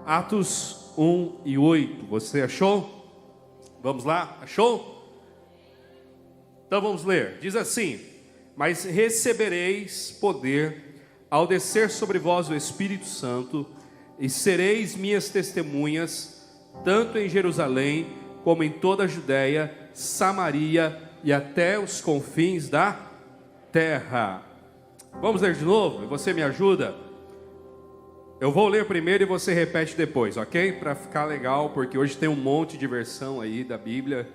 Atos 1 e 8. Você achou? Vamos lá? Achou? Então vamos ler. Diz assim: mas recebereis poder ao descer sobre vós o Espírito Santo, e sereis minhas testemunhas, tanto em Jerusalém, como em toda a Judéia, Samaria e até os confins da terra. Vamos ler de novo? E você me ajuda? Eu vou ler primeiro e você repete depois, ok? Para ficar legal, porque hoje tem um monte de versão aí da Bíblia,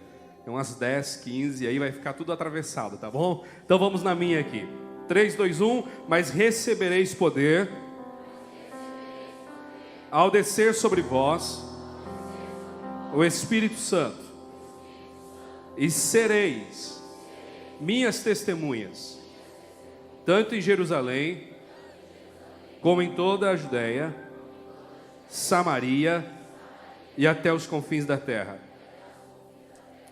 tem umas 10, 15, e aí vai ficar tudo atravessado, tá bom? Então vamos na minha aqui. 3, 2, 1. Mas recebereis poder ao descer sobre vós o Espírito Santo, e sereis minhas testemunhas, tanto em Jerusalém, como em toda a Judéia, Samaria e até os confins da terra.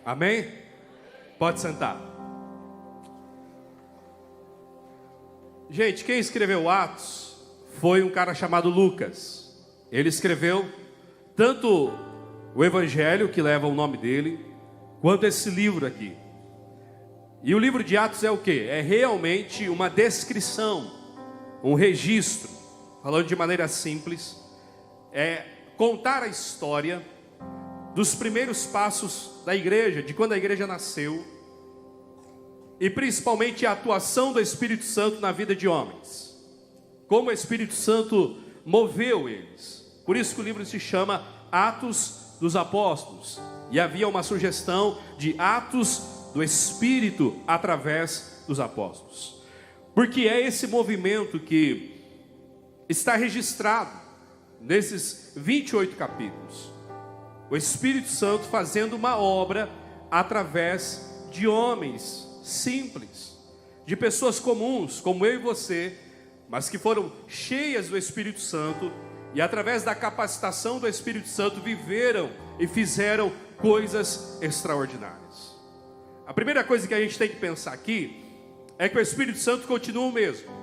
Amém? Pode sentar. Gente, quem escreveu Atos foi um cara chamado Lucas. Ele escreveu tanto o Evangelho, que leva o nome dele, quanto esse livro aqui. E o livro de Atos é o quê? É realmente uma descrição, um registro. Falando de maneira simples, é contar a história dos primeiros passos da igreja, de quando a igreja nasceu, e principalmente a atuação do Espírito Santo na vida de homens, como o Espírito Santo moveu eles. Por isso que o livro se chama Atos dos Apóstolos, e havia uma sugestão de Atos do Espírito através dos apóstolos, porque é esse movimento que está registrado nesses 28 capítulos. O Espírito Santo fazendo uma obra através de homens simples, de pessoas comuns, como eu e você, mas que foram cheias do Espírito Santo e através da capacitação do Espírito Santo viveram e fizeram coisas extraordinárias. A primeira coisa que a gente tem que pensar aqui é que o Espírito Santo continua o mesmo.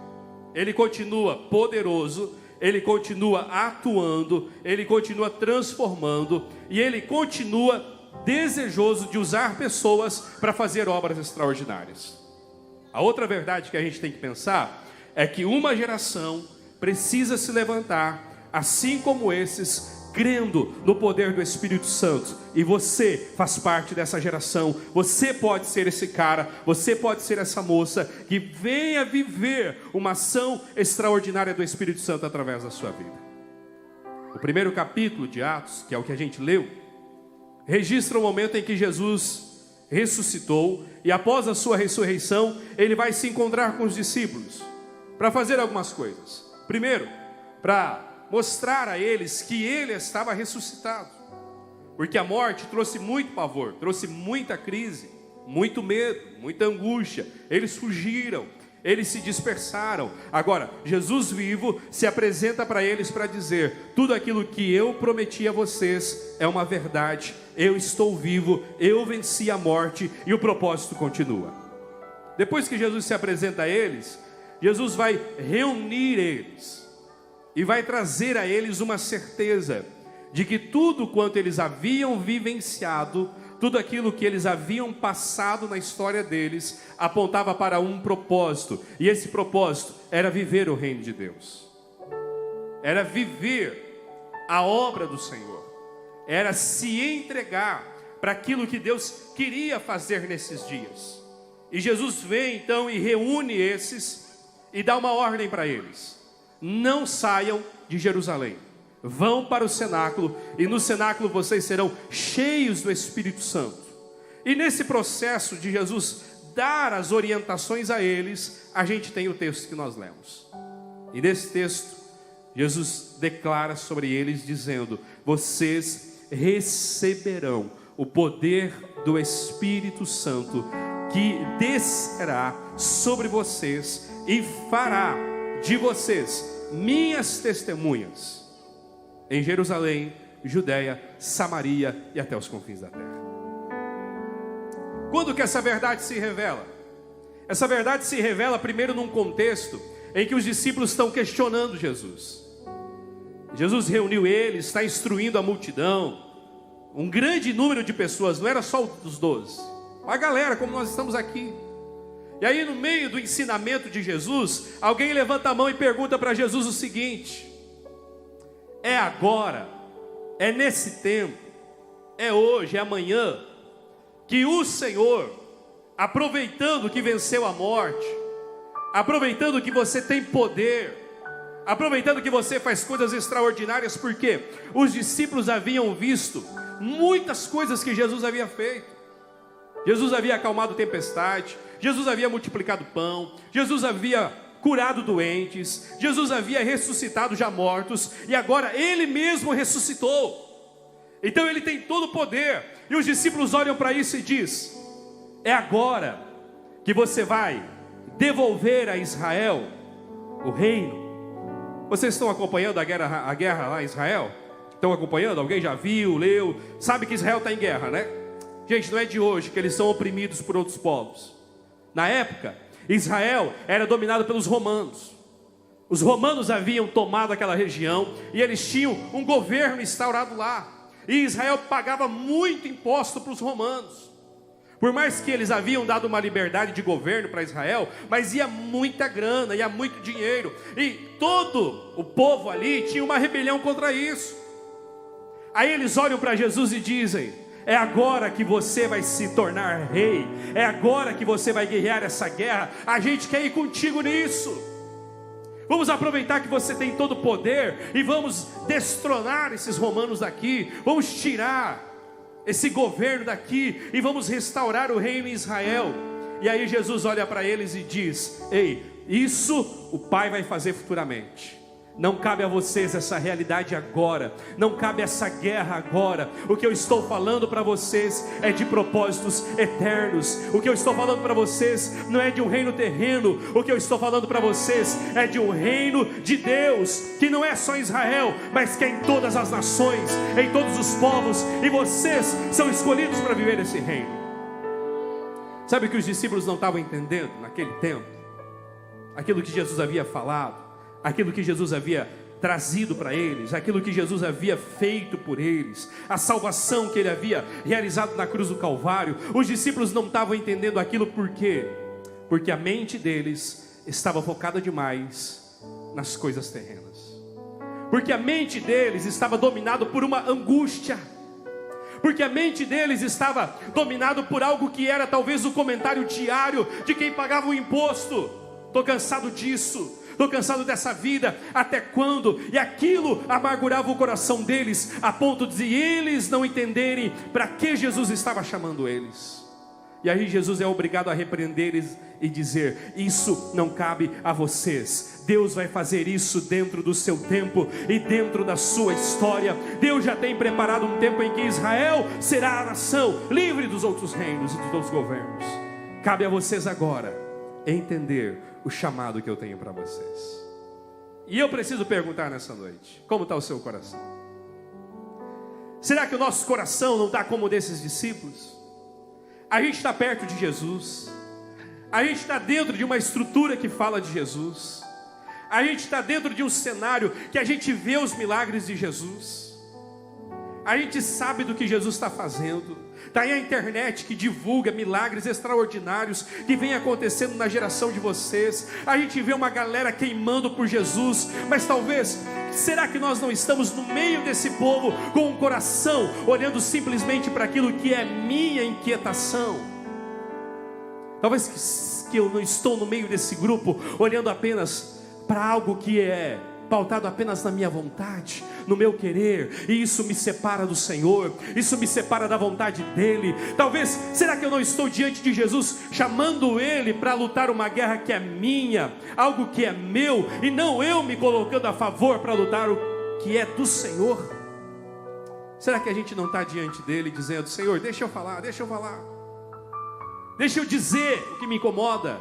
Ele continua poderoso, ele continua atuando, ele continua transformando, e ele continua desejoso de usar pessoas para fazer obras extraordinárias. A outra verdade que a gente tem que pensar é que uma geração precisa se levantar, assim como esses, crendo no poder do Espírito Santo, e você faz parte dessa geração. Você pode ser esse cara, você pode ser essa moça que venha viver uma ação extraordinária do Espírito Santo através da sua vida. O primeiro capítulo de Atos, que é o que a gente leu, registra o momento em que Jesus ressuscitou, e após a sua ressurreição, ele vai se encontrar com os discípulos para fazer algumas coisas. Primeiro, para mostrar a eles que ele estava ressuscitado, porque a morte trouxe muito pavor, trouxe muita crise, muito medo, muita angústia. Eles fugiram, eles se dispersaram. Agora, Jesus vivo se apresenta para eles para dizer: tudo aquilo que eu prometi a vocês é uma verdade. Eu estou vivo, eu venci a morte e o propósito continua. Depois que Jesus se apresenta a eles, Jesus vai reunir eles e vai trazer a eles uma certeza de que tudo quanto eles haviam vivenciado, tudo aquilo que eles haviam passado na história deles, apontava para um propósito. E esse propósito era viver o reino de Deus. Era viver a obra do Senhor. Era se entregar para aquilo que Deus queria fazer nesses dias. E Jesus vem então e reúne esses e dá uma ordem para eles: não saiam de Jerusalém, vão para o cenáculo, e no cenáculo vocês serão cheios do Espírito Santo. E nesse processo de Jesus dar as orientações a eles, a gente tem o texto que nós lemos. E nesse texto, Jesus declara sobre eles dizendo: vocês receberão o poder do Espírito Santo, que descerá sobre vocês e fará de vocês minhas testemunhas em Jerusalém, Judéia, Samaria e até os confins da terra. Quando que essa verdade se revela? Essa verdade se revela primeiro num contexto em que os discípulos estão questionando Jesus. Jesus reuniu eles, está instruindo a multidão, um grande número de pessoas, não era só os 12, a galera como nós estamos aqui. E aí no meio do ensinamento de Jesus, alguém levanta a mão e pergunta para Jesus o seguinte: é agora, é nesse tempo, é hoje, é amanhã, que o Senhor, aproveitando que venceu a morte, aproveitando que você tem poder, aproveitando que você faz coisas extraordinárias, porque os discípulos haviam visto muitas coisas que Jesus havia feito. Jesus havia acalmado tempestade, Jesus havia multiplicado pão, Jesus havia curado doentes, Jesus havia ressuscitado já mortos, e agora Ele mesmo ressuscitou. Então Ele tem todo o poder, e os discípulos olham para isso e diz: é agora que você vai devolver a Israel o reino. Vocês estão acompanhando a guerra lá em Israel? Estão acompanhando? Alguém já viu, leu? Sabe que Israel está em guerra, né? Gente, não é de hoje que eles são oprimidos por outros povos. Na época, Israel era dominado pelos romanos. Os romanos haviam tomado aquela região e eles tinham um governo instaurado lá. E Israel pagava muito imposto para os romanos. Por mais que eles haviam dado uma liberdade de governo para Israel, mas ia muita grana, ia muito dinheiro. E todo o povo ali tinha uma rebelião contra isso. Aí eles olham para Jesus e dizem: é agora que você vai se tornar rei, é agora que você vai guerrear essa guerra, a gente quer ir contigo nisso. Vamos aproveitar que você tem todo o poder e vamos destronar esses romanos daqui, vamos tirar esse governo daqui e vamos restaurar o reino em Israel. E aí Jesus olha para eles e diz: ei, isso o Pai vai fazer futuramente. Não cabe a vocês essa realidade agora, não cabe essa guerra agora. O que eu estou falando para vocês é de propósitos eternos. O que eu estou falando para vocês não é de um reino terreno. O que eu estou falando para vocês é de um reino de Deus, que não é só em Israel, mas que é em todas as nações, em todos os povos, e vocês são escolhidos para viver esse reino. Sabe o que os discípulos não estavam entendendo naquele tempo? Aquilo que Jesus havia falado, aquilo que Jesus havia trazido para eles, aquilo que Jesus havia feito por eles, a salvação que Ele havia realizado na cruz do Calvário. Os discípulos não estavam entendendo aquilo. Por quê? Porque a mente deles estava focada demais nas coisas terrenas, porque a mente deles estava dominada por uma angústia, porque a mente deles estava dominada por algo que era talvez o comentário diário de quem pagava o imposto. Estou cansado disso, estou cansado dessa vida, até quando? E aquilo amargurava o coração deles, a ponto de eles não entenderem para que Jesus estava chamando eles. E aí Jesus é obrigado a repreender eles e dizer: isso não cabe a vocês. Deus vai fazer isso dentro do seu tempo e dentro da sua história. Deus já tem preparado um tempo em que Israel será a nação livre dos outros reinos e dos outros governos. Cabe a vocês agora entender o chamado que eu tenho para vocês. E eu preciso perguntar nessa noite: como está o seu coração? Será que o nosso coração não está como o desses discípulos? A gente está perto de Jesus, a gente está dentro de uma estrutura que fala de Jesus, a gente está dentro de um cenário que a gente vê os milagres de Jesus, a gente sabe do que Jesus está fazendo. Está aí a internet que divulga milagres extraordinários que vem acontecendo na geração de vocês. A gente vê uma galera queimando por Jesus, mas talvez, será que nós não estamos no meio desse povo com um coração olhando simplesmente para aquilo que é minha inquietação? Talvez que eu não estou no meio desse grupo olhando apenas para algo que é pautado apenas na minha vontade, no meu querer, e isso me separa do Senhor, isso me separa da vontade dEle. Talvez, será que eu não estou diante de Jesus, chamando Ele para lutar uma guerra que é minha, algo que é meu, e não eu me colocando a favor para lutar o que é do Senhor? Será que a gente não está diante dEle dizendo: Senhor, deixa eu falar, deixa eu dizer o que me incomoda,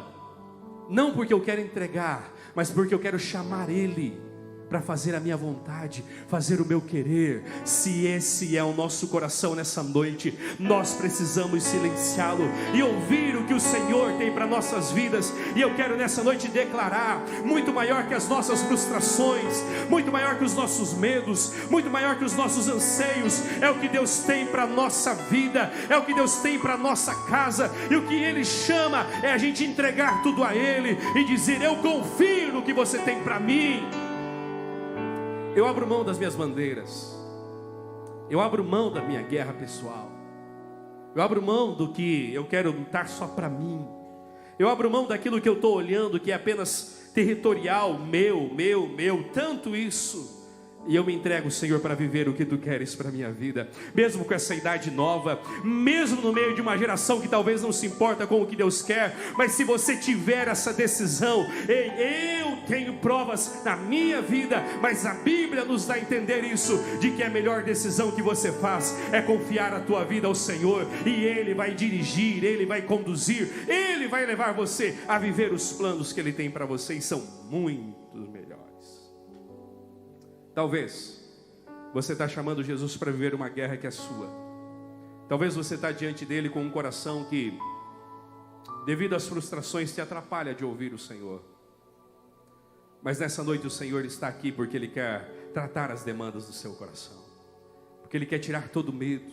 não porque eu quero entregar, mas porque eu quero chamar Ele para fazer a minha vontade, fazer o meu querer. Se esse é o nosso coração nessa noite, nós precisamos silenciá-lo e ouvir o que o Senhor tem para nossas vidas. E eu quero nessa noite declarar: muito maior que as nossas frustrações, muito maior que os nossos medos, muito maior que os nossos anseios, é o que Deus tem para a nossa vida, é o que Deus tem para a nossa casa. E o que Ele chama é a gente entregar tudo a Ele e dizer: eu confio no que você tem para mim. Eu abro mão das minhas bandeiras, eu abro mão da minha guerra pessoal, eu abro mão do que eu quero lutar só para mim, eu abro mão daquilo que eu estou olhando que é apenas territorial, meu, tanto isso. E eu me entrego, Senhor, para viver o que Tu queres para a minha vida. Mesmo com essa idade nova, mesmo no meio de uma geração que talvez não se importa com o que Deus quer, mas se você tiver essa decisão: ei, eu tenho provas na minha vida, mas a Bíblia nos dá a entender isso, de que a melhor decisão que você faz é confiar a tua vida ao Senhor, e Ele vai dirigir, Ele vai conduzir, Ele vai levar você a viver os planos que Ele tem para você, e são muito melhores. Talvez você está chamando Jesus para viver uma guerra que é sua. Talvez você está diante dele com um coração que, devido às frustrações, te atrapalha de ouvir o Senhor. Mas nessa noite o Senhor está aqui porque Ele quer tratar as demandas do seu coração, porque Ele quer tirar todo o medo,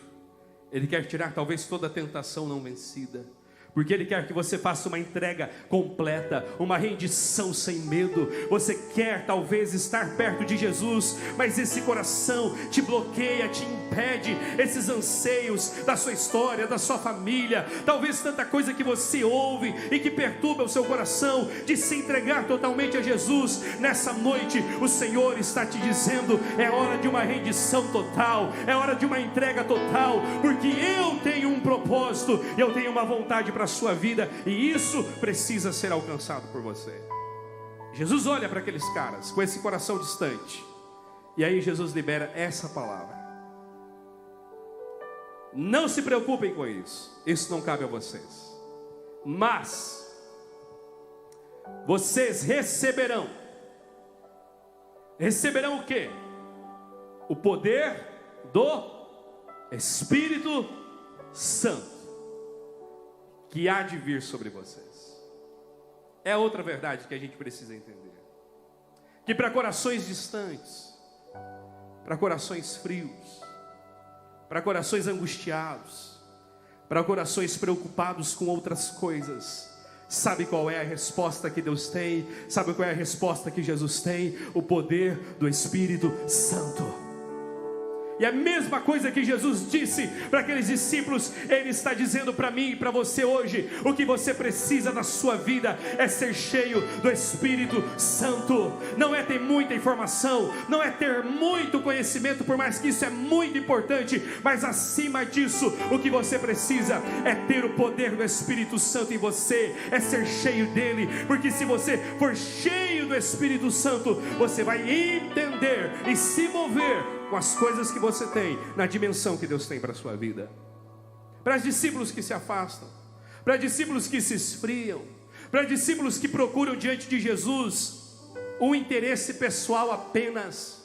Ele quer tirar talvez toda a tentação não vencida, porque Ele quer que você faça uma entrega completa, uma rendição sem medo. Você quer talvez estar perto de Jesus, mas esse coração te bloqueia, te impede, esses anseios da sua história, da sua família, talvez tanta coisa que você ouve e que perturba o seu coração de se entregar totalmente a Jesus. Nessa noite o Senhor está te dizendo: é hora de uma rendição total, é hora de uma entrega total, porque eu tenho um propósito, eu tenho uma vontade para a sua vida, e isso precisa ser alcançado por você. Jesus olha para aqueles caras com esse coração distante, e aí Jesus libera essa palavra: não se preocupem com isso, isso não cabe a vocês, mas vocês receberão o quê? O poder do Espírito Santo, que há de vir sobre vocês. É outra verdade que a gente precisa entender, que para corações distantes, para corações frios, para corações angustiados, para corações preocupados com outras coisas, sabe qual é a resposta que Deus tem? Sabe qual é a resposta que Jesus tem? O poder do Espírito Santo. E a mesma coisa que Jesus disse para aqueles discípulos, Ele está dizendo para mim e para você hoje. O que você precisa na sua vida é ser cheio do Espírito Santo. Não é ter muita informação, não é ter muito conhecimento, por mais que isso é muito importante, mas acima disso, o que você precisa é ter o poder do Espírito Santo em você, é ser cheio dele, porque se você for cheio do Espírito Santo, você vai entender e se mover com as coisas que você tem, na dimensão que Deus tem para a sua vida. Para discípulos que se afastam, para discípulos que se esfriam, para discípulos que procuram diante de Jesus um interesse pessoal apenas,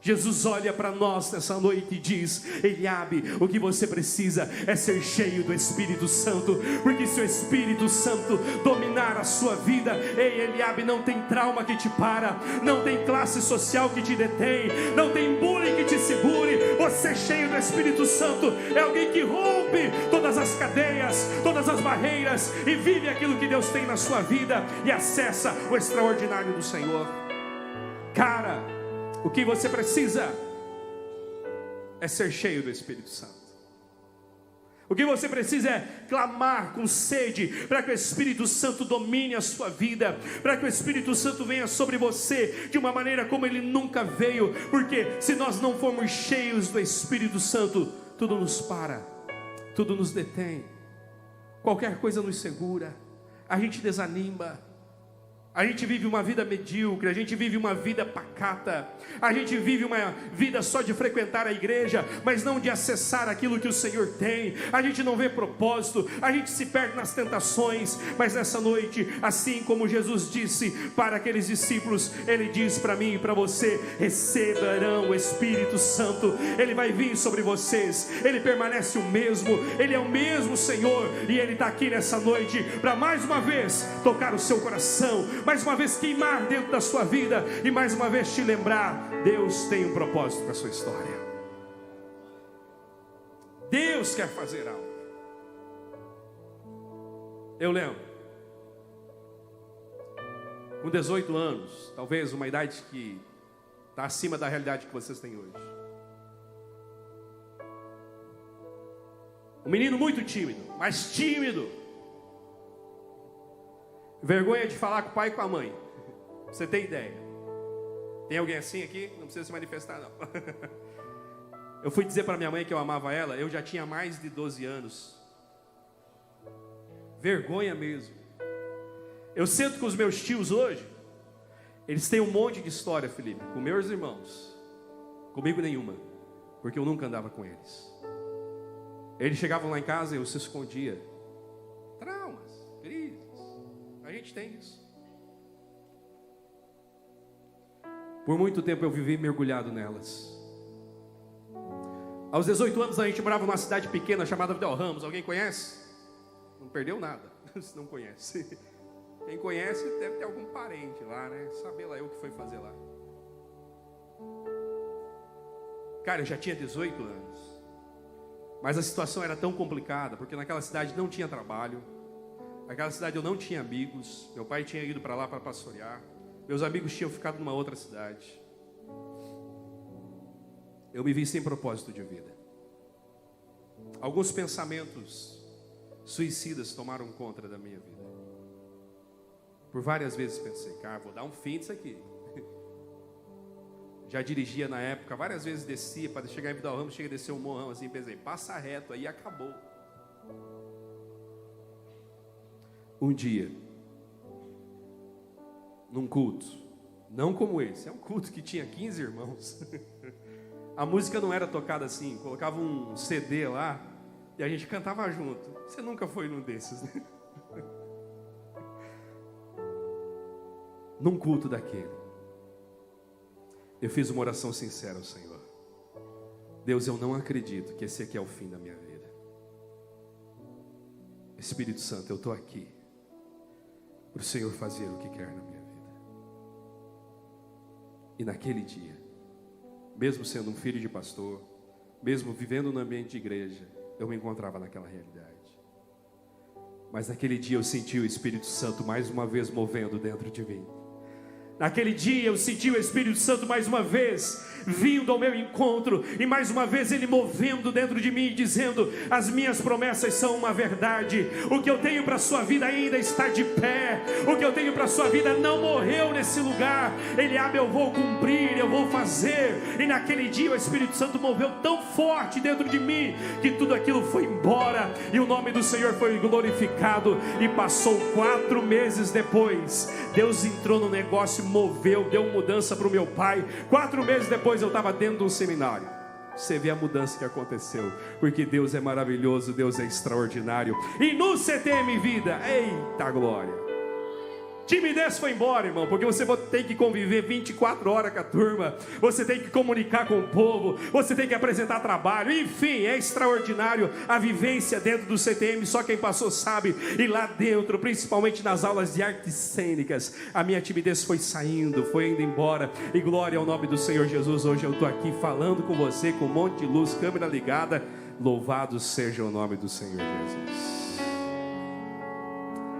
Jesus olha para nós nessa noite e diz: Eliabe, o que você precisa é ser cheio do Espírito Santo, porque se o Espírito Santo dominar a sua vida, ei Eliabe, não tem trauma que te para, não tem classe social que te detém, não tem bullying que te segure. Você cheio do Espírito Santo é alguém que rompe todas as cadeias, todas as barreiras, e vive aquilo que Deus tem na sua vida, e acessa o extraordinário do Senhor. Cara, o que você precisa é ser cheio do Espírito Santo. O que você precisa é clamar com sede para que o Espírito Santo domine a sua vida, para que o Espírito Santo venha sobre você de uma maneira como ele nunca veio. Porque se nós não formos cheios do Espírito Santo, tudo nos para, tudo nos detém, qualquer coisa nos segura, a gente desanima, A gente vive uma vida medíocre, a gente vive uma vida pacata, a gente vive uma vida só de frequentar a igreja, mas não de acessar aquilo que o Senhor tem. A gente não vê propósito, a gente se perde nas tentações. Mas nessa noite, assim como Jesus disse para aqueles discípulos, Ele diz para mim e para você: receberão o Espírito Santo. Ele vai vir sobre vocês, Ele permanece o mesmo, Ele é o mesmo Senhor, e Ele está aqui nessa noite para mais uma vez tocar o seu coração, mais uma vez queimar dentro da sua vida, e mais uma vez te lembrar: Deus tem um propósito para a sua história. Deus quer fazer algo. Eu lembro, com 18 anos, talvez uma idade que está acima da realidade que vocês têm hoje, um menino muito tímido, mas tímido, vergonha de falar com o pai e com a mãe. Você tem ideia? Tem alguém assim aqui? Não precisa se manifestar, não. Eu fui dizer para minha mãe que eu amava ela. Eu já tinha mais de 12 anos. Vergonha mesmo. Eu sento com os meus tios hoje. Eles têm um monte de história, Felipe, com meus irmãos. Comigo nenhuma, porque eu nunca andava com eles. Eles chegavam lá em casa e eu se escondia. Traumas, crises. A gente tem isso. Por muito tempo eu vivi mergulhado nelas. Aos 18 anos a gente morava numa cidade pequena chamada Vidal Ramos. Alguém conhece? Não perdeu nada, se não conhece. Quem conhece deve ter algum parente lá, né? Saber lá eu o que foi fazer lá. Cara, eu já tinha 18 anos. Mas a situação era tão complicada, porque naquela cidade não tinha trabalho. Naquela cidade eu não tinha amigos. Meu pai tinha ido para lá para pastorear. Meus amigos tinham ficado numa outra cidade. Eu me vi sem propósito de vida. Alguns pensamentos suicidas tomaram conta da minha vida. Por várias vezes pensei: cara, vou dar um fim disso aqui. Já dirigia na época, várias vezes descia para chegar em Vidal Ramos, chega a descer um morrão assim, pensei: passa reto aí, acabou. Um dia, num culto, não como esse, é um culto que tinha 15 irmãos. A música não era tocada assim, colocava um CD lá e a gente cantava junto. Você nunca foi num desses, né? Num culto daquele, eu fiz uma oração sincera ao Senhor: Deus, eu não acredito que esse aqui é o fim da minha vida. Espírito Santo, eu estou aqui para o Senhor fazer o que quer na minha vida. E naquele dia, mesmo sendo um filho de pastor, mesmo vivendo no ambiente de igreja, eu me encontrava naquela realidade. Mas naquele dia eu senti o Espírito Santo mais uma vez movendo dentro de mim. Naquele dia eu senti o Espírito Santo mais uma vez vindo ao meu encontro, e mais uma vez Ele movendo dentro de mim, dizendo: as minhas promessas são uma verdade. O que eu tenho para a sua vida ainda está de pé. O que eu tenho para a sua vida não morreu nesse lugar. Ele abre, eu vou cumprir, eu vou fazer. E naquele dia o Espírito Santo moveu tão forte dentro de mim, que tudo aquilo foi embora, e o nome do Senhor foi glorificado. E passou 4 meses depois, Deus entrou no negócio, moveu, deu mudança para o meu pai. 4 meses depois eu estava dentro de um seminário. Você vê a mudança que aconteceu, porque Deus é maravilhoso, Deus é extraordinário. E no CTM Vida, eita glória, timidez foi embora, irmão, porque você tem que conviver 24 horas com a turma, você tem que comunicar com o povo, você tem que apresentar trabalho, enfim, é extraordinário a vivência dentro do CTM, só quem passou sabe. E lá dentro, principalmente nas aulas de artes cênicas, a minha timidez foi saindo, foi indo embora, e glória ao nome do Senhor Jesus. Hoje eu estou aqui falando com você, com um monte de luz, câmera ligada. Louvado seja o nome do Senhor Jesus.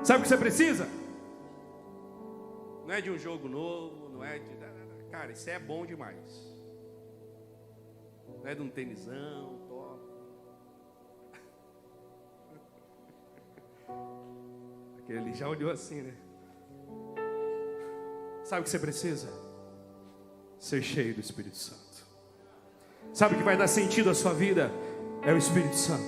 Sabe o que você precisa? Não é de um jogo novo, não é de... Cara, isso é bom demais. Não é de um tenisão, top. Aquele ali já olhou assim, né? Sabe o que você precisa? Ser cheio do Espírito Santo. Sabe o que vai dar sentido à sua vida? É o Espírito Santo.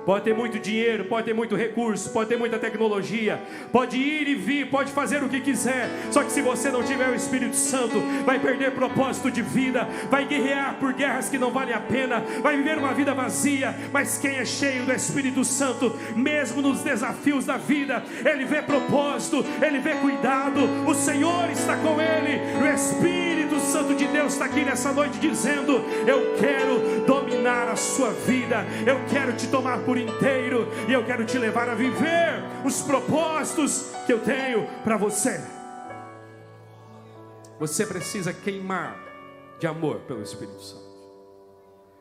Pode ter muito dinheiro, pode ter muito recurso, pode ter muita tecnologia, pode ir e vir, pode fazer o que quiser. Só que se você não tiver o Espírito Santo, vai perder propósito de vida, vai guerrear por guerras que não valem a pena, vai viver uma vida vazia. Mas quem é cheio do Espírito Santo, mesmo nos desafios da vida, ele vê propósito, ele vê cuidado. O Senhor está com ele. O Espírito Santo de Deus está aqui nessa noite dizendo: eu quero dominar a sua vida, eu quero te tomar por inteiro, e eu quero te levar a viver os propósitos que eu tenho para você. Você precisa queimar de amor pelo Espírito Santo.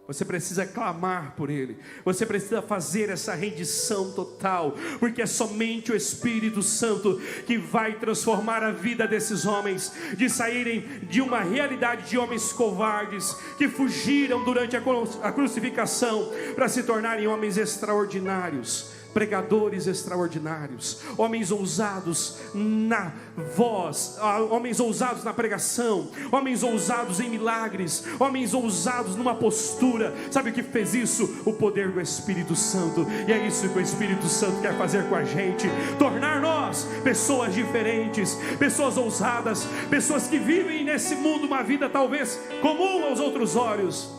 Você precisa clamar por Ele. Você precisa fazer essa rendição total, porque é somente o Espírito Santo que vai transformar a vida desses homens, de saírem de uma realidade de homens covardes, que fugiram durante a crucificação, para se tornarem homens extraordinários, pregadores extraordinários, homens ousados na voz, homens ousados na pregação, homens ousados em milagres, homens ousados numa postura. Sabe o que fez isso? O poder do Espírito Santo. E é isso que o Espírito Santo quer fazer com a gente, tornar nós pessoas diferentes, pessoas ousadas, pessoas que vivem nesse mundo uma vida talvez comum aos outros olhos,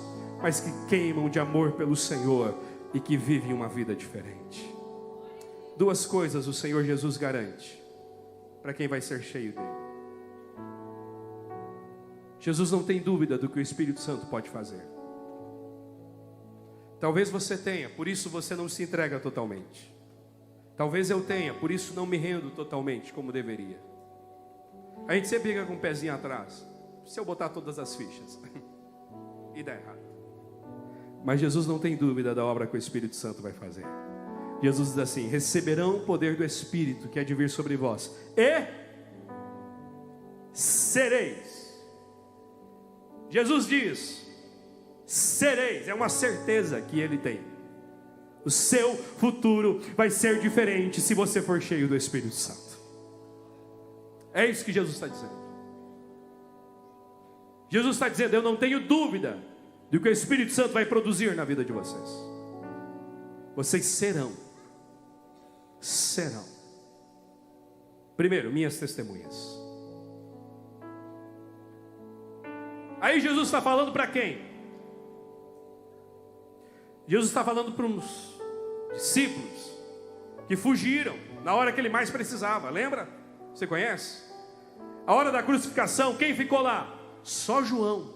mas que queimam de amor pelo Senhor e que vivem uma vida diferente. Duas coisas o Senhor Jesus garante para quem vai ser cheio dele. Jesus não tem dúvida do que o Espírito Santo pode fazer. Talvez você tenha, por isso você não se entrega totalmente. Talvez eu tenha, por isso não me rendo totalmente como deveria. A gente sempre fica com o pezinho atrás. Se eu botar todas as fichas e dá errado. Mas Jesus não tem dúvida da obra que o Espírito Santo vai fazer. Jesus diz assim: receberão o poder do Espírito que há de vir sobre vós, e sereis. Jesus diz: sereis, é uma certeza que Ele tem. O seu futuro vai ser diferente se você for cheio do Espírito Santo. É isso que Jesus está dizendo. Jesus está dizendo: eu não tenho dúvida do que o Espírito Santo vai produzir na vida de vocês. Vocês serão. Primeiro, minhas testemunhas. Aí Jesus está falando para quem? Jesus está falando para uns discípulos que fugiram na hora que ele mais precisava. Lembra? Você conhece? A hora da crucificação, quem ficou lá? Só João.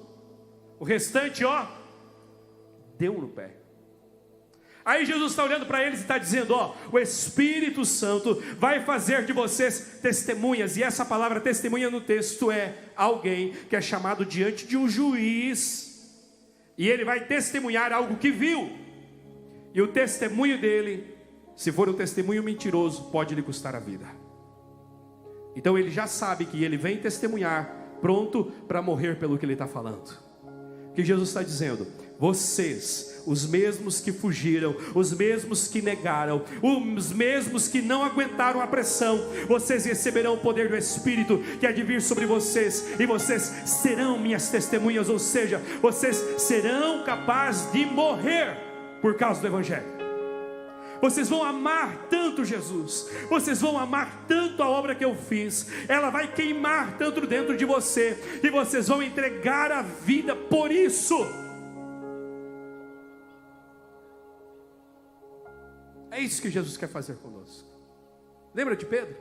O restante, deu no pé. Aí Jesus está olhando para eles e está dizendo: o Espírito Santo vai fazer de vocês testemunhas. E essa palavra testemunha no texto é alguém que é chamado diante de um juiz, e ele vai testemunhar algo que viu. E o testemunho dele, se for um testemunho mentiroso, pode lhe custar a vida. Então ele já sabe que ele vem testemunhar, pronto para morrer pelo que ele está falando. O que Jesus está dizendo? Vocês, os mesmos que fugiram, os mesmos que negaram, os mesmos que não aguentaram a pressão, vocês receberão o poder do Espírito que há de vir sobre vocês, e vocês serão minhas testemunhas. Ou seja, vocês serão capazes de morrer por causa do Evangelho. Vocês vão amar tanto Jesus, vocês vão amar tanto a obra que eu fiz, ela vai queimar tanto dentro de você, e vocês vão entregar a vida por isso. É isso que Jesus quer fazer conosco. Lembra de Pedro?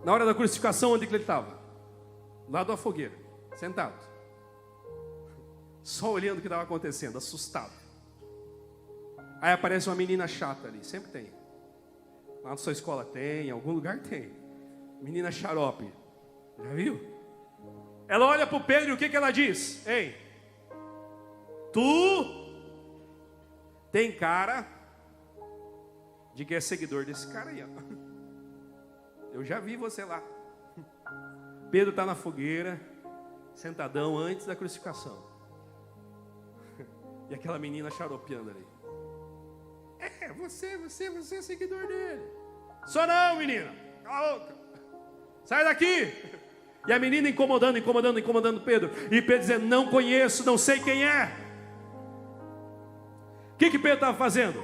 Na hora da crucificação, onde que ele estava? Lá da fogueira, sentado, só olhando o que estava acontecendo, assustado. Aí aparece uma menina chata ali, sempre tem. Lá na sua escola tem, em algum lugar tem. Menina xarope, já viu? Ela olha para o Pedro e o que ela diz? Ei, tu tem cara de que é seguidor desse cara aí, Eu já vi você lá. Pedro está na fogueira, sentadão antes da crucificação. E aquela menina xaropeando ali. Você é seguidor dele. Só não, menina. Cala a boca. Sai daqui. E a menina incomodando Pedro. E Pedro dizendo: não conheço, não sei quem é. O que Pedro estava fazendo?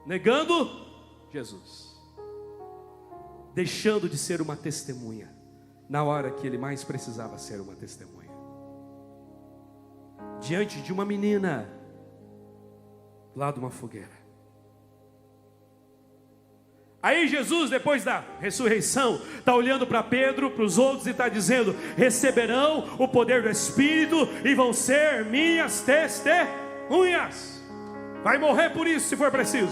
negando Jesus, deixando de ser uma testemunha na hora que ele mais precisava ser uma testemunha, diante de uma menina lá de uma fogueira. Aí Jesus, depois da ressurreição, está olhando para Pedro, para os outros, e está dizendo: receberão o poder do Espírito e vão ser minhas testemunhas. Vai morrer por isso se for preciso.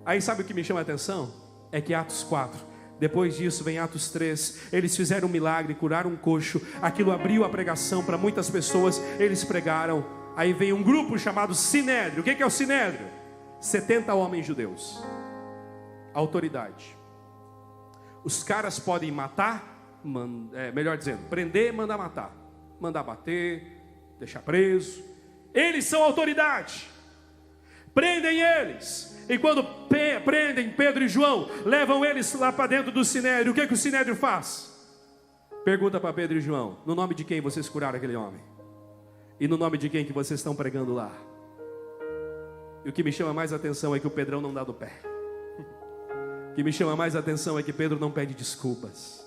Aí sabe o que me chama a atenção? É que Atos 4, depois disso vem Atos 3, eles fizeram um milagre, curaram um coxo, aquilo abriu a pregação para muitas pessoas, eles pregaram. Aí vem um grupo chamado Sinédrio. O que é o Sinédrio? 70 homens judeus, autoridade. Os caras podem matar, melhor dizendo, prender, mandar matar, mandar bater, deixar preso. Eles são autoridade. Prendem eles. E quando prendem Pedro e João, levam eles lá para dentro do Sinédrio. O que o Sinédrio faz? Pergunta para Pedro e João: no nome de quem vocês curaram aquele homem? E no nome de quem que vocês estão pregando lá? E o que me chama mais atenção é que o Pedrão não dá do pé. O que me chama mais atenção é que Pedro não pede desculpas.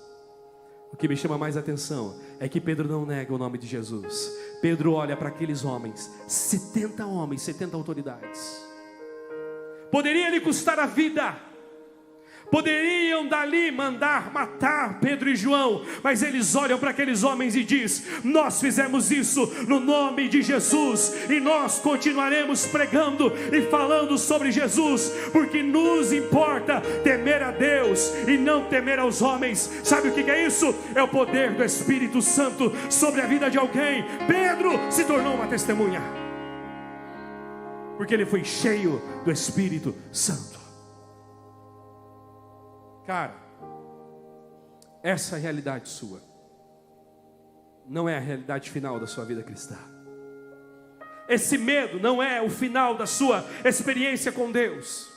O que me chama mais atenção é que Pedro não nega o nome de Jesus. Pedro olha para aqueles homens, 70 homens, 70 autoridades. Poderia lhe custar a vida. Poderiam dali mandar matar Pedro e João, mas eles olham para aqueles homens e diz: nós fizemos isso no nome de Jesus, e nós continuaremos pregando e falando sobre Jesus, porque nos importa temer a Deus e não temer aos homens. Sabe o que é isso? É o poder do Espírito Santo sobre a vida de alguém. Pedro se tornou uma testemunha, porque ele foi cheio do Espírito Santo. Cara, essa realidade sua não é a realidade final da sua vida cristã. Esse medo não é o final da sua experiência com Deus.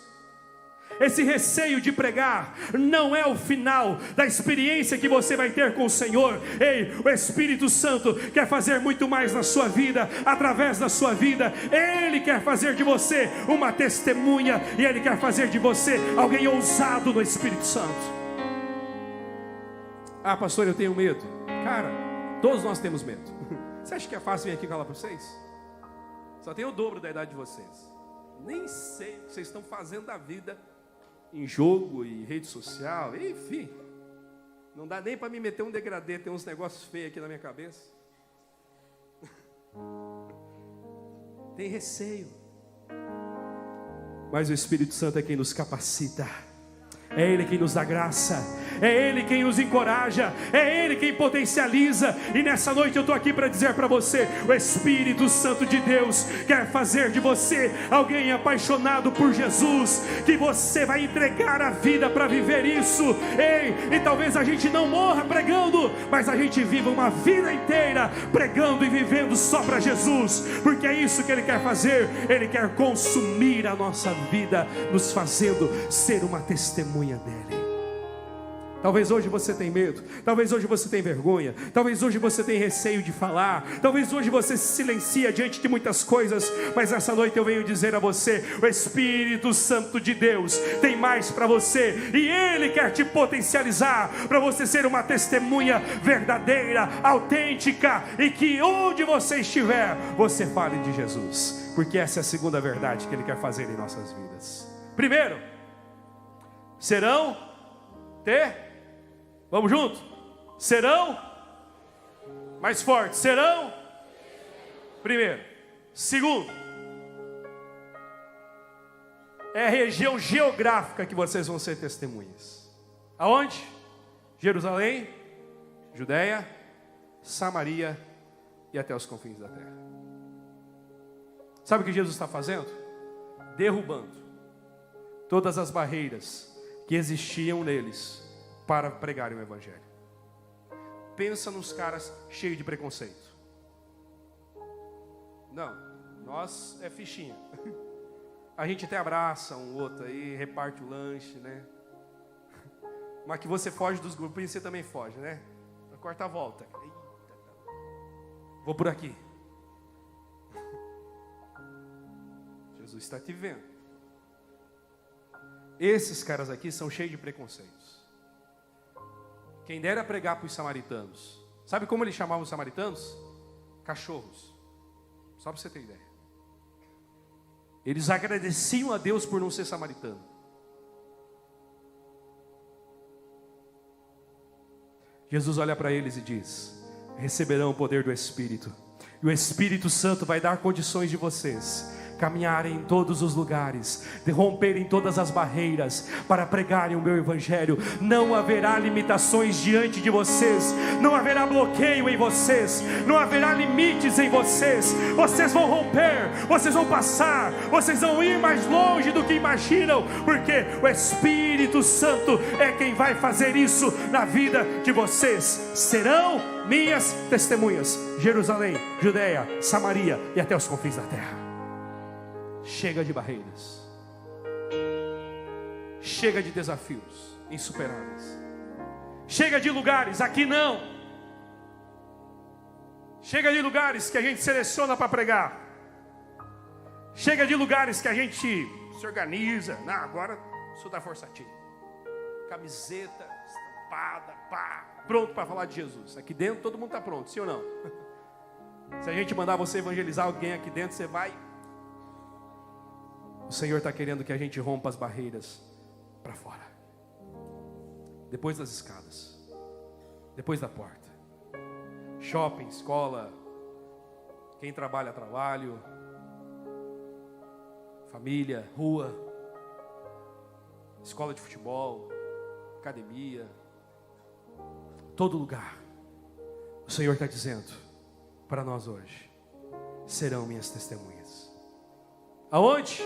Esse receio de pregar não é o final da experiência que você vai ter com o Senhor. Ei, o Espírito Santo quer fazer muito mais na sua vida, através da sua vida. Ele quer fazer de você uma testemunha, e Ele quer fazer de você alguém ousado no Espírito Santo. Ah, pastor, eu tenho medo. Cara, todos nós temos medo. Você acha que é fácil vir aqui falar para vocês? Só tem o dobro da idade de vocês. Nem sei o que vocês estão fazendo da vida em jogo e rede social, enfim, não dá nem para me meter um degradê, tem uns negócios feios aqui na minha cabeça. Tem receio, mas o Espírito Santo é quem nos capacita, é Ele quem nos dá graça, é Ele quem nos encoraja, é Ele quem potencializa. E nessa noite eu estou aqui para dizer para você: o Espírito Santo de Deus quer fazer de você alguém apaixonado por Jesus, que você vai entregar a vida para viver isso. Ei, e talvez a gente não morra pregando, mas a gente viva uma vida inteira pregando e vivendo só para Jesus, porque é isso que Ele quer fazer. Ele quer consumir a nossa vida, nos fazendo ser uma testemunha dEle. Talvez hoje você tenha medo, talvez hoje você tenha vergonha, talvez hoje você tenha receio de falar, talvez hoje você se silencia diante de muitas coisas, mas essa noite eu venho dizer a você: o Espírito Santo de Deus tem mais para você, e Ele quer te potencializar para você ser uma testemunha verdadeira, autêntica, e que onde você estiver, você fale de Jesus, porque essa é a segunda verdade que Ele quer fazer em nossas vidas. Primeiro, serão vamos junto? Serão mais fortes, serão. Primeiro. Segundo, é a região geográfica que vocês vão ser testemunhas. Aonde? Jerusalém, Judeia, Samaria e até os confins da terra. Sabe o que Jesus está fazendo? Derrubando todas as barreiras que existiam neles para pregarem o Evangelho. Pensa nos caras cheios de preconceito. Não, nós é fichinha. A gente até abraça um outro aí, reparte o lanche, né? Mas que você foge dos grupinhos, você também foge, né? Corta a volta. Eita, vou por aqui. Jesus está te vendo. Esses caras aqui são cheios de preconceitos. Quem dera pregar para os samaritanos. Sabe como eles chamavam os samaritanos? Cachorros. Só para você ter ideia. Eles agradeciam a Deus por não ser samaritano. Jesus olha para eles e diz: receberão o poder do Espírito. E o Espírito Santo vai dar condições de vocês caminharem em todos os lugares, de romperem todas as barreiras para pregarem o meu evangelho. Não haverá limitações diante de vocês, não haverá bloqueio em vocês, não haverá limites em vocês. Vocês vão romper, vocês vão passar, vocês vão ir mais longe do que imaginam, porque o Espírito Santo é quem vai fazer isso na vida de vocês. Serão minhas testemunhas, Jerusalém, Judeia, Samaria e até os confins da terra. Chega de barreiras, chega de desafios insuperáveis, chega de lugares, aqui não, chega de lugares que a gente seleciona para pregar, chega de lugares que a gente se organiza. Não, agora sou da Força Team, camiseta estampada, pá, pronto para falar de Jesus. Aqui dentro todo mundo está pronto, sim ou não? Se a gente mandar você evangelizar alguém aqui dentro, você vai. O Senhor está querendo que a gente rompa as barreiras para fora. Depois das escadas, depois da porta. Shopping, escola, quem trabalha, trabalho, família, rua, escola de futebol, academia, todo lugar. O Senhor está dizendo para nós hoje: serão minhas testemunhas. Aonde?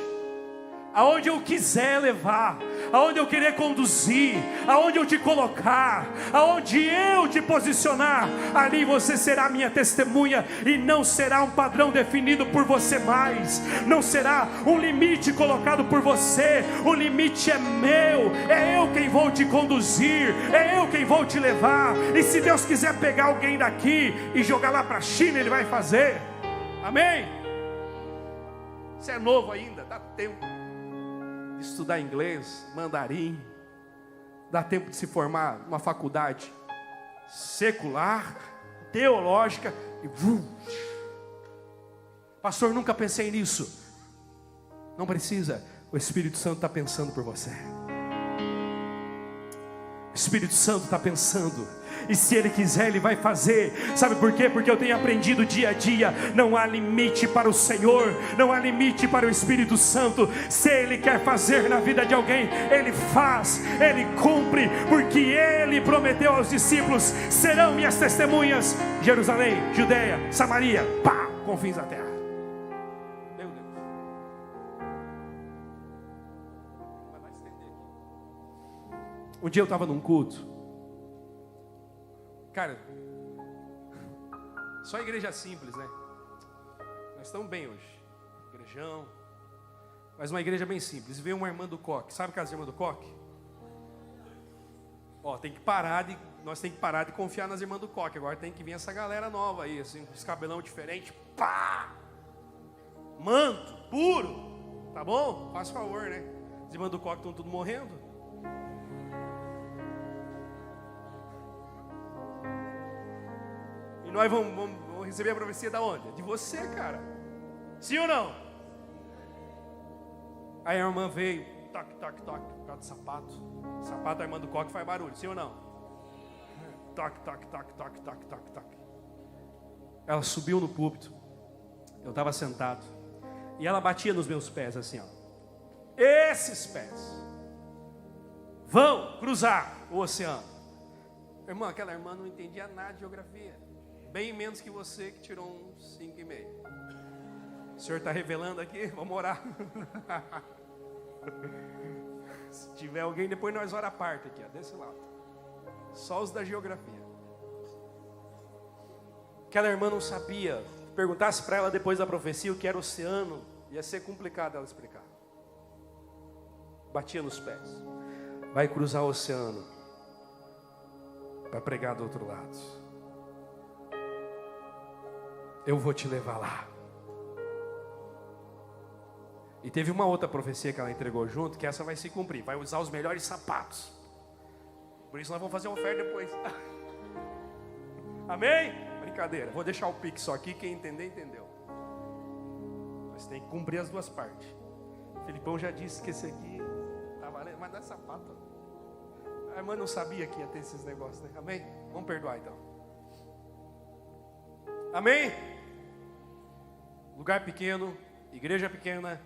Aonde eu quiser levar, aonde eu querer conduzir, aonde eu te colocar, aonde eu te posicionar, ali você será minha testemunha. E não será um padrão definido por você mais, não será um limite colocado por você. O limite é meu, é eu quem vou te conduzir, é eu quem vou te levar. E se Deus quiser pegar alguém daqui e jogar lá para a China, Ele vai fazer. Amém? Você é novo ainda, dá tempo de estudar inglês, mandarim, dá tempo de se formar numa faculdade secular, teológica, e pastor, nunca pensei nisso. Não precisa, o Espírito Santo está pensando por você. O Espírito Santo está pensando, e se Ele quiser, Ele vai fazer. Sabe por quê? Porque eu tenho aprendido dia a dia: não há limite para o Senhor, não há limite para o Espírito Santo. Se Ele quer fazer na vida de alguém, Ele faz, Ele cumpre, porque Ele prometeu aos discípulos: serão minhas testemunhas, Jerusalém, Judeia, Samaria, pá, confins da terra. Meu Deus. Vai estender aqui. Um dia eu estava num culto. Cara, só igreja simples, né? Nós estamos bem hoje. Igrejão. Mas uma igreja bem simples. Veio uma irmã do coque. Sabe aquelas irmãs do coque? Ó, tem que parar de... Nós temos que parar de confiar nas irmãs do coque. Agora tem que vir essa galera nova aí, assim, com esse cabelão diferente. Pá! Manto, puro. Tá bom? Faz favor, né? As irmãs do coque estão tudo morrendo. E nós vamos receber a profecia da onde? De você, cara. Sim ou não? Aí a irmã veio, toque, toque, toque, por causa do sapato. O sapato da irmã do coque faz barulho, sim ou não? Toque, toque, toque, toque, toque, toque, toque. Ela subiu no púlpito. Eu estava sentado. E ela batia nos meus pés assim, ó. Esses pés vão cruzar o oceano. Irmã, aquela irmã não entendia nada de geografia. Bem menos que você, que tirou um 5,5. O Senhor está revelando aqui, vamos orar. Se tiver alguém, depois nós oramos a parte aqui, ó, desse lado. Só os da geografia. Aquela irmã não sabia. Perguntasse para ela depois da profecia o que era oceano, ia ser complicado ela explicar. Batia nos pés. Vai cruzar o oceano para pregar do outro lado. Eu vou te levar lá. E teve uma outra profecia que ela entregou junto, que essa vai se cumprir. Vai usar os melhores sapatos. Por isso nós vamos fazer uma oferta depois. Amém? Brincadeira. Vou deixar o pique só aqui. Quem entender, entendeu. Mas tem que cumprir as duas partes. O Filipão já disse que esse aqui tá valendo. Mas não é sapato. A irmã não sabia que ia ter esses negócios, né? Amém? Vamos perdoar então. Amém? Lugar pequeno, igreja pequena.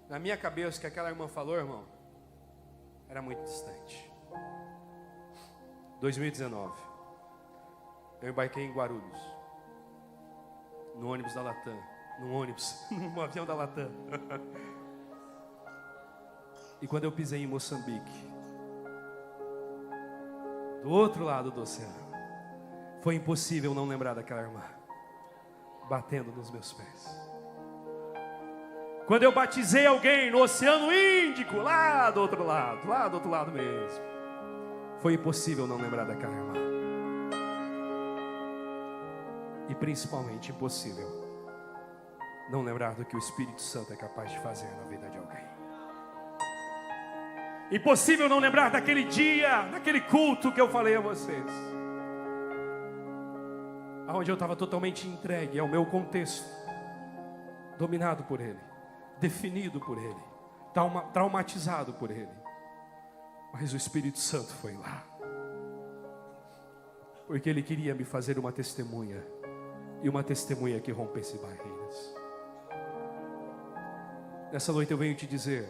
Na minha cabeça, o que aquela irmã falou, irmão, era muito distante. 2019, eu embarquei em Guarulhos, no ônibus da Latam, no avião da Latam. E quando eu pisei em Moçambique, do outro lado do oceano, foi impossível não lembrar daquela irmã, batendo nos meus pés. Quando eu batizei alguém no Oceano Índico, lá do outro lado mesmo, foi impossível não lembrar daquela irmã. E principalmente impossível não lembrar do que o Espírito Santo é capaz de fazer na vida de alguém. Impossível não lembrar daquele dia, daquele culto que eu falei a vocês, onde eu estava totalmente entregue ao meu contexto, dominado por ele, definido por ele, traumatizado por ele. Mas o Espírito Santo foi lá, porque ele queria me fazer uma testemunha, e uma testemunha que rompesse barreiras. Nessa noite eu venho te dizer,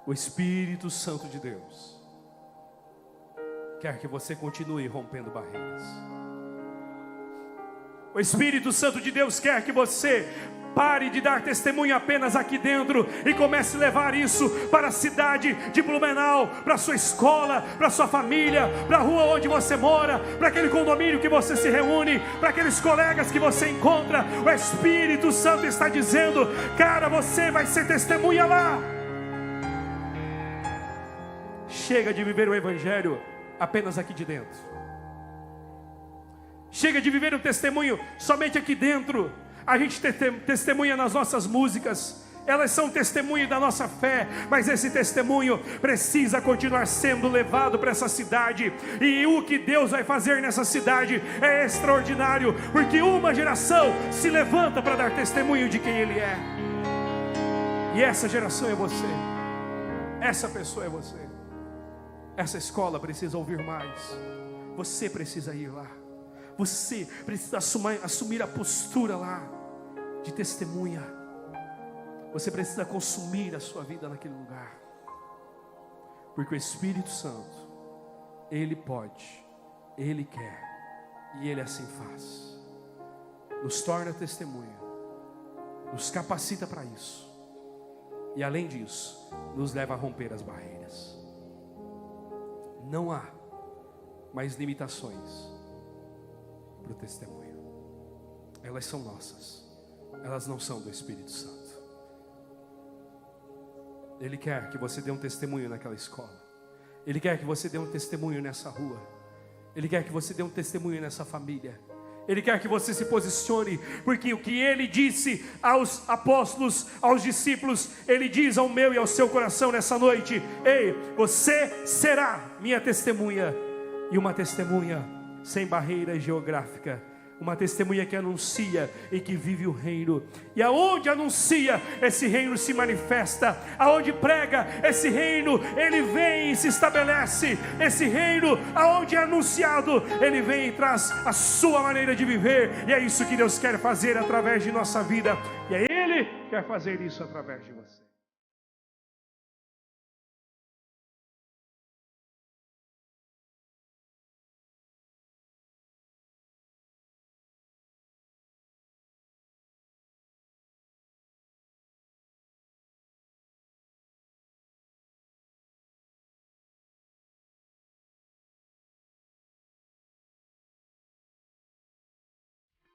o Espírito Santo de Deus quer que você continue rompendo barreiras. O Espírito Santo de Deus quer que você pare de dar testemunho apenas aqui dentro e comece a levar isso para a cidade de Blumenau, para a sua escola, para a sua família, para a rua onde você mora, para aquele condomínio que você se reúne, para aqueles colegas que você encontra. O Espírito Santo está dizendo, cara, você vai ser testemunha lá. Chega de viver o Evangelho apenas aqui de dentro. Chega de viver o testemunho somente aqui dentro. A gente testemunha nas nossas músicas, elas são testemunho da nossa fé, mas esse testemunho precisa continuar sendo levado para essa cidade. E o que Deus vai fazer nessa cidade é extraordinário, porque uma geração se levanta para dar testemunho de quem Ele é. E essa geração é você, essa pessoa é você. Essa escola precisa ouvir mais, você precisa ir lá, você precisa assumir a postura lá de testemunha. Você precisa consumir a sua vida naquele lugar, porque o Espírito Santo, Ele pode, Ele quer, e Ele assim faz. Nos torna testemunha, nos capacita para isso, e além disso, nos leva a romper as barreiras. Não há mais limitações para o testemunho, elas são nossas, elas não são do Espírito Santo. Ele quer que você dê um testemunho naquela escola, Ele quer que você dê um testemunho nessa rua, Ele quer que você dê um testemunho nessa família, Ele quer que você se posicione, porque o que Ele disse aos apóstolos, aos discípulos, Ele diz ao meu e ao seu coração nessa noite: ei, você será minha testemunha, e uma testemunha sem barreira geográfica, uma testemunha que anuncia e que vive o reino. E aonde anuncia, esse reino se manifesta. Aonde prega, esse reino, ele vem e se estabelece. Esse reino, aonde é anunciado, ele vem e traz a sua maneira de viver. E é isso que Deus quer fazer através de nossa vida. E é Ele que quer fazer isso através de você.